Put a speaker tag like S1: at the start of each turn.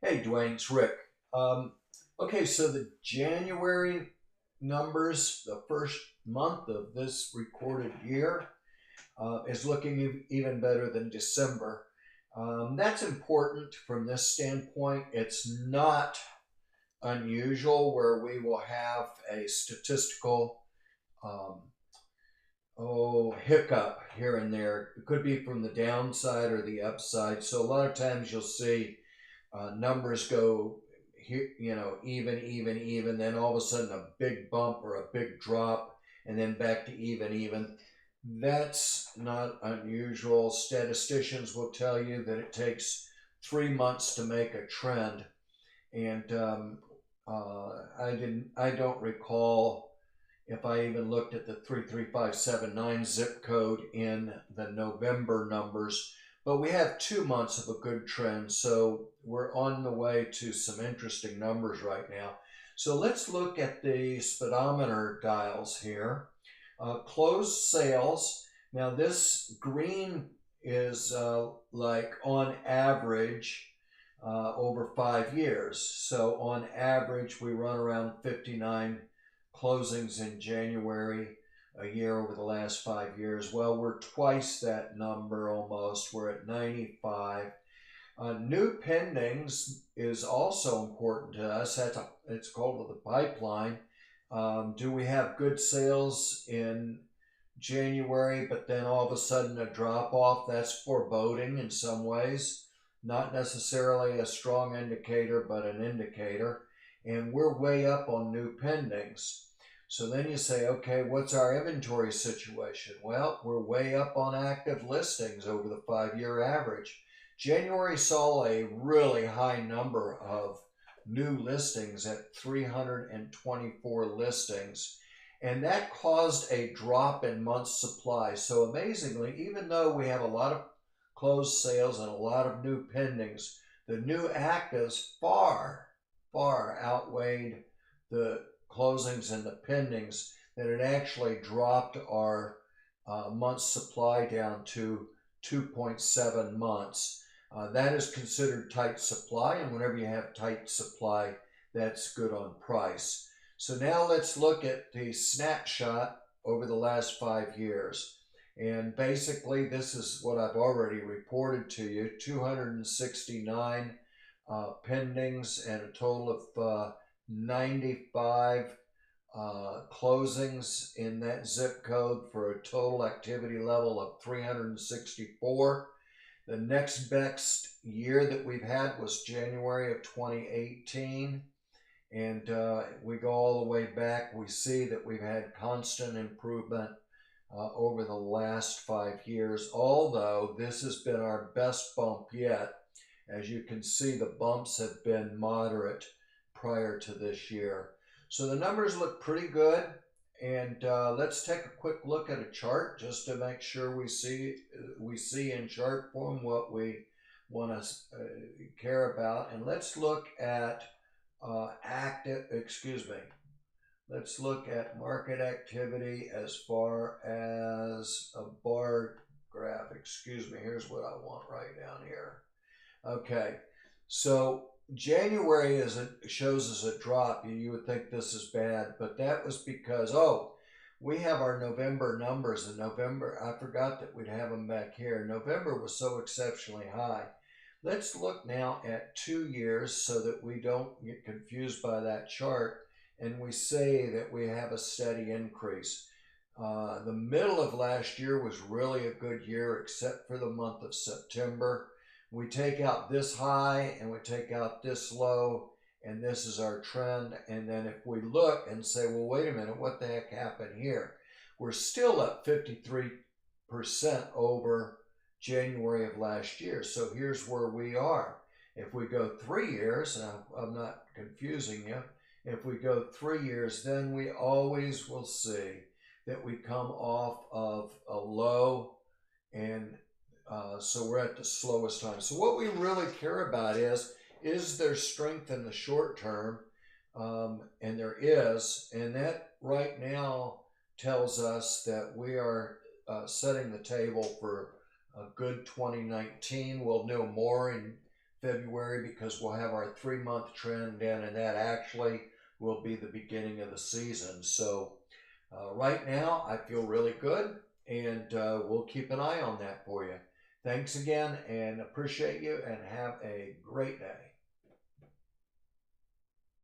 S1: Hey, Dwayne, it's Rick. Um, okay, so the January numbers, the first month of this recorded year, is looking even better than December. That's important from this standpoint. It's not unusual where we will have a statistical um, hiccup here and there. It could be from the downside or the upside. So a lot of times you'll see numbers go here, even, then all of a sudden a big bump or a big drop, and then back to even. That's not unusual. Statisticians will tell you that it takes 3 months to make a trend, and I don't recall if I even looked at the 33579 zip code in the November numbers, but we have 2 months of a good trend, so we're on the way to some interesting numbers right now. So let's look at the speedometer dials here. Closed sales. Now this green is like on average over 5 years. So on average, we run around 59 closings in January a year over the last 5 years. Well, we're twice that number almost. We're at 95. New pendings is also important to us. It's called the pipeline. Do we have good sales in January, but then all of a sudden a drop off? That's foreboding in some ways. Not necessarily a strong indicator, but an indicator. And we're way up on new pendings. So then you say, okay, what's our inventory situation? Well, we're way up on active listings over the 5 year average. January saw a really high number of new listings at 324 listings, and that caused a drop in months supply. So amazingly, even though we have a lot of closed sales and a lot of new pendings, the new actives far outweighed the closings and the pendings, that it actually dropped our months supply down to 2.7 months. That is considered tight supply, and whenever you have tight supply, that's good on price. So now let's look at the snapshot over the last 5 years. And basically, this is what I've already reported to you: 269 pendings and a total of 95 closings in that zip code for a total activity level of 364. The next best year that we've had was January of 2018. And we go all the way back, we see that we've had constant improvement over the last 5 years, although this has been our best bump yet. As you can see, the bumps have been moderate prior to this year. So the numbers look pretty good. And let's take a quick look at a chart just to make sure we see in chart form what we want to care about. And let's look at let's look at market activity as far as a bar graph. Excuse me, here's what I want right down here. Okay, so January shows us a drop. You would think this is bad, but that was because, we have our November numbers. In November, I forgot that we'd have them back here. November was so exceptionally high. Let's look now at 2 years so that we don't get confused by that chart, and we say that we have a steady increase. The middle of last year was really a good year, except for the month of September. We take out this high and we take out this low, and this is our trend. And then if we look and say, well, wait a minute, what the heck happened here? We're still up 53% over January of last year. So here's where we are. If we go 3 years, and I'm not confusing you, if we go 3 years, then we always will see that we come off of a low, and so we're at the slowest time. So what we really care about is there strength in the short term? And there is, and that right now tells us that we are setting the table for a good 2019. We'll know more in February because we'll have our 3-month trend in, and that actually will be the beginning of the season. So right now, I feel really good, and we'll keep an eye on that for you. Thanks again, and appreciate you, and have a great day.